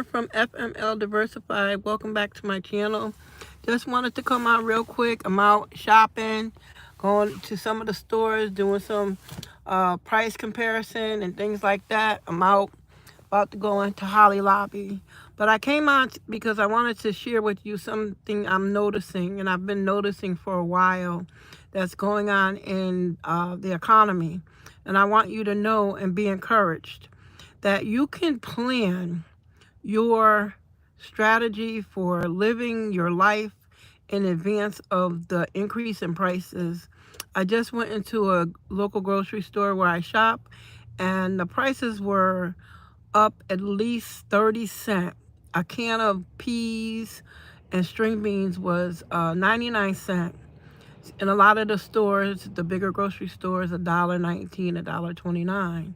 From FML Diversified. Welcome back to my channel. Just wanted to come out real quick. I'm out shopping, going to some of the stores, doing some price comparison and things like that. I'm out about to go into Holly Lobby. But I came out because I wanted to share with you something I'm noticing, and I've been noticing for a while, that's going on in the economy. And I want you to know and be encouraged that you can plan your strategy for living your life in advance of the increase in prices. I just went into a local grocery store where I shop, and the prices were up at least 30 cents. A can of peas and string beans was 99 cents. In a lot of the stores, the bigger grocery stores, $1.19, $1.29.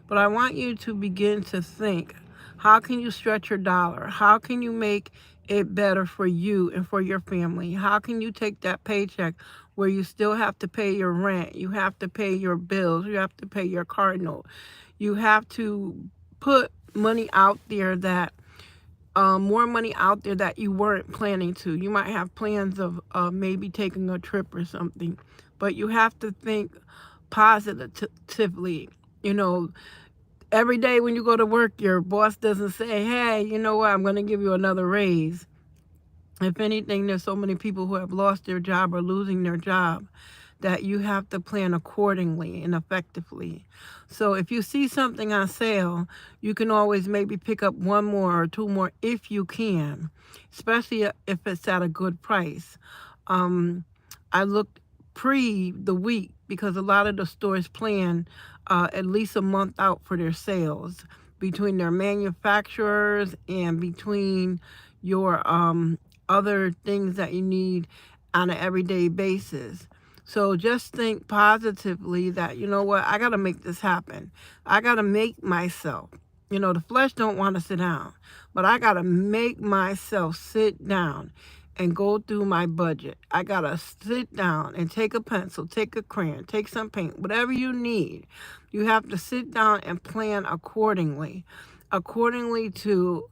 But I want you to begin to think, how can you stretch your dollar? How can you make it better for you and for your family? How can you take that paycheck where you still have to pay your rent, you have to pay your bills, you have to pay your car note, you have to put money out there that more money out there that you weren't planning to. You might have plans of maybe taking a trip or something, but you have to think positively. You know, every day when you go to work, your boss doesn't say, hey, you know what, I'm going to give you another raise. If anything, there's so many people who have lost their job or losing their job that you have to plan accordingly and effectively. So if you see something on sale, you can always maybe pick up one more or two more if you can, especially if it's at a good price. I looked pre the week because a lot of the stores plan at least a month out for their sales between their manufacturers and between your other things that you need on an everyday basis. So just think positively that, you know what, I got to make this happen. I got to make myself, the flesh don't want to sit down, but I got to make myself sit down and go through my budget. I got to sit down and take a pencil, take a crayon, take some paint, whatever you need. You have to sit down and plan accordingly to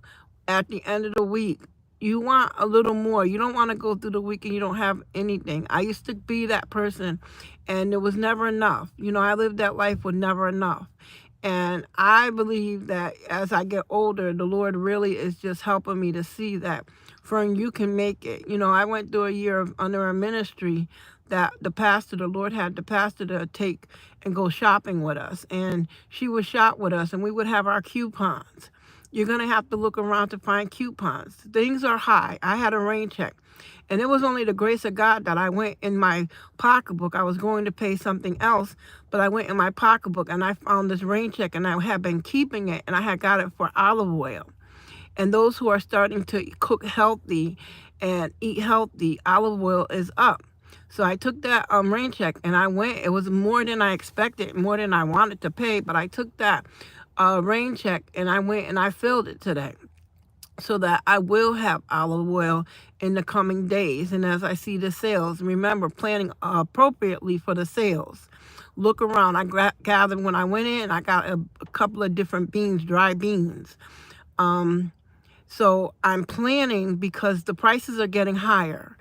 at the end of the week. You want a little more. You don't want to go through the week and you don't have anything. I used to be that person, and it was never enough. I lived that life with never enough. And I believe that as I get older, the Lord really is just helping me to see that, Fern, you can make it. I went through a year under a ministry that the Lord had the pastor to take and go shopping with us. And she would shop with us, and we would have our coupons. You're going to have to look around to find coupons. Things are high. I had a rain check. And it was only the grace of God that I went in my pocketbook. I was going to pay something else, but I went in my pocketbook and I found this rain check, and I had been keeping it, and I had got it for olive oil. And those who are starting to cook healthy and eat healthy, olive oil is up. So I took that rain check and I went. It was more than I expected, more than I wanted to pay, but I took that rain check and I went and I filled it today so that I will have olive oil in the coming days. And as I see the sales, remember, planning appropriately for the sales. Look around. I gathered when I went in, I got a couple of different beans, dry beans. So I'm planning because the prices are getting higher.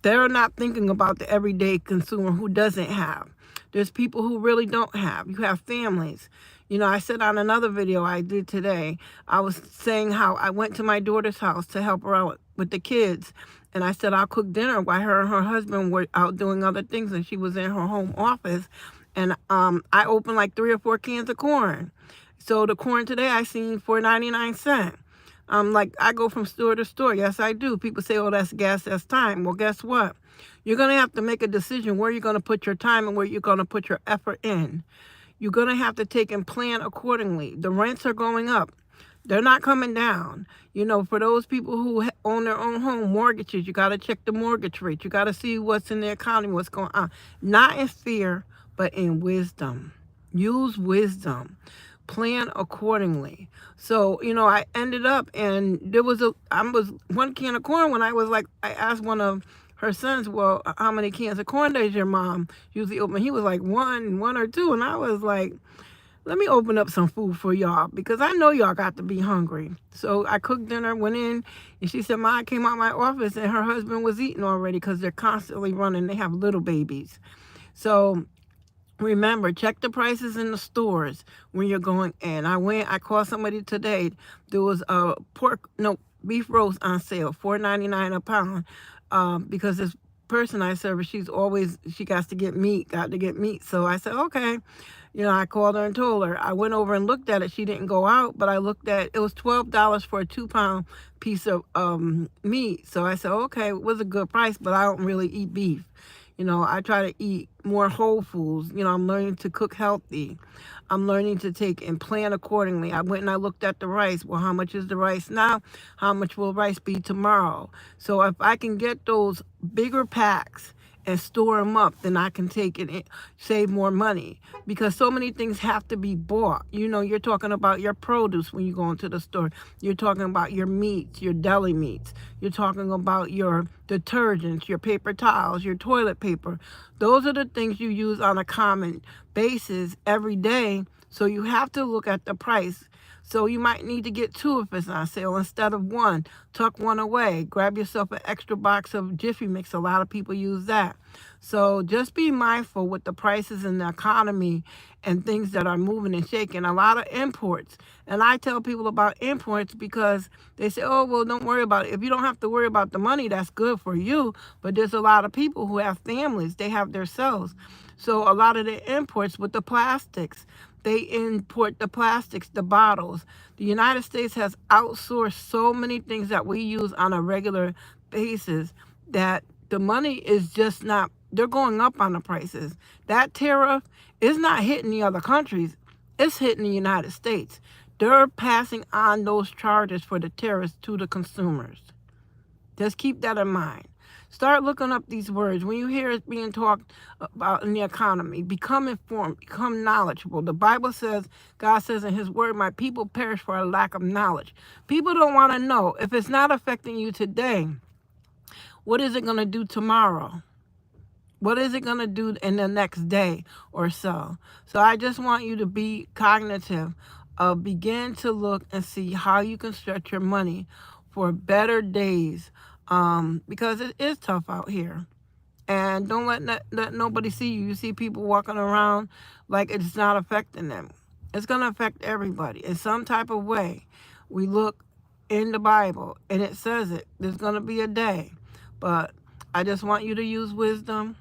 They're not thinking about the everyday consumer who doesn't have. There's people who really don't have. You have families. I said on another video I did today, I was saying how I went to my daughter's house to help her out with the kids. And I said I'll cook dinner while her and her husband were out doing other things, and she was in her home office. And I opened like 3 or 4 cans of corn. So the corn today I seen for 99 cents. I go from store to store. Yes, I do. People say, oh, that's gas, that's time. Well, guess what? You're going to have to make a decision where you're going to put your time and where you're going to put your effort in. You're going to have to take and plan accordingly. The rents are going up. They're not coming down. For those people who own their own home, mortgages, you got to check the mortgage rate. You got to see what's in the economy, what's going on. Not in fear, but in wisdom. Use wisdom. Plan accordingly. So, I ended up, and there was one can of corn when I asked one of her sons, well, how many cans of corn does your mom usually open? He was like one or two. And I was like, let me open up some food for y'all because I know y'all got to be hungry. So I cooked dinner, went in, and she said, Ma, I came out my office and her husband was eating already because they're constantly running. They have little babies. So remember, check the prices in the stores when you're going in. I called somebody today. There was a beef roast on sale, $4.99 a pound, because this person I service, she got to get meat. So I said, okay. I called her and told her. I went over and looked at it. She didn't go out, but I looked at it was $12 for a 2-pound piece of meat. So I said, okay, it was a good price, but I don't really eat beef. I try to eat more whole foods. I'm learning to cook healthy. I'm learning to take and plan accordingly. I went and I looked at the rice. Well, how much is the rice now? How much will rice be tomorrow? So if I can get those bigger packs and store them up, then I can take it and save more money, because so many things have to be bought. You're talking about your produce when you go into the store. You're talking about your meats, your deli meats. You're talking about your detergents, your paper towels, your toilet paper. Those are the things you use on a common basis every day. So you have to look at the price. So you might need to get 2 if it's on sale instead of 1. Tuck 1 away. Grab yourself an extra box of Jiffy Mix. A lot of people use that. So just be mindful with the prices in the economy and things that are moving and shaking. A lot of imports. And I tell people about imports because they say, oh, well, don't worry about it. If you don't have to worry about the money, that's good for you. But there's a lot of people who have families. They have their cells. So a lot of the imports with the plastics, they import the plastics, the bottles. The United States has outsourced so many things that we use on a regular basis that the money is just not, they're going up on the prices. That tariff is not hitting the other countries. It's hitting the United States. They're passing on those charges for the tariffs to the consumers. Just keep that in mind. Start looking up these words. When you hear it being talked about in the economy, become informed, become knowledgeable. The Bible says, God says in his word, my people perish for a lack of knowledge. People don't want to know. If it's not affecting you today, what is it going to do tomorrow? What is it going to do in the next day or so? So I just want you to be cognitive of begin to look and see how you can stretch your money for better days, because it is tough out here. And don't let nobody see you. You see people walking around like it's not affecting them. It's going to affect everybody in some type of way. We look in the Bible and it says it. There's going to be a day. But I just want you to use wisdom.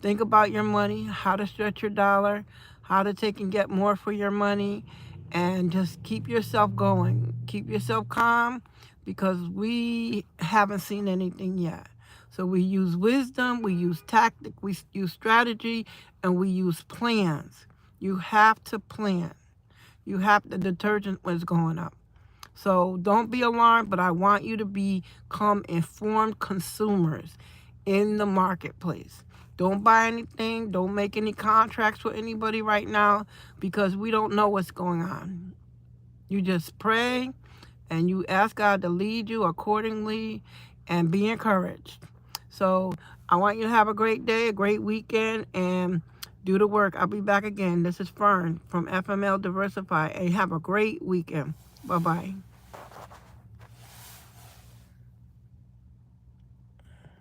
Think about your money, how to stretch your dollar, how to take and get more for your money, and just keep yourself going. Keep yourself calm, because we haven't seen anything yet. So we use wisdom, we use tactic, we use strategy, and we use plans. You have to plan. The detergent was going up. So don't be alarmed, but I want you to become informed consumers in the marketplace. Don't buy anything. Don't make any contracts with anybody right now, because we don't know what's going on. You just pray and you ask God to lead you accordingly and be encouraged. So I want you to have a great day, a great weekend, and do the work. I'll be back again. This is Fern from FML Diversify, and have a great weekend. Bye-bye.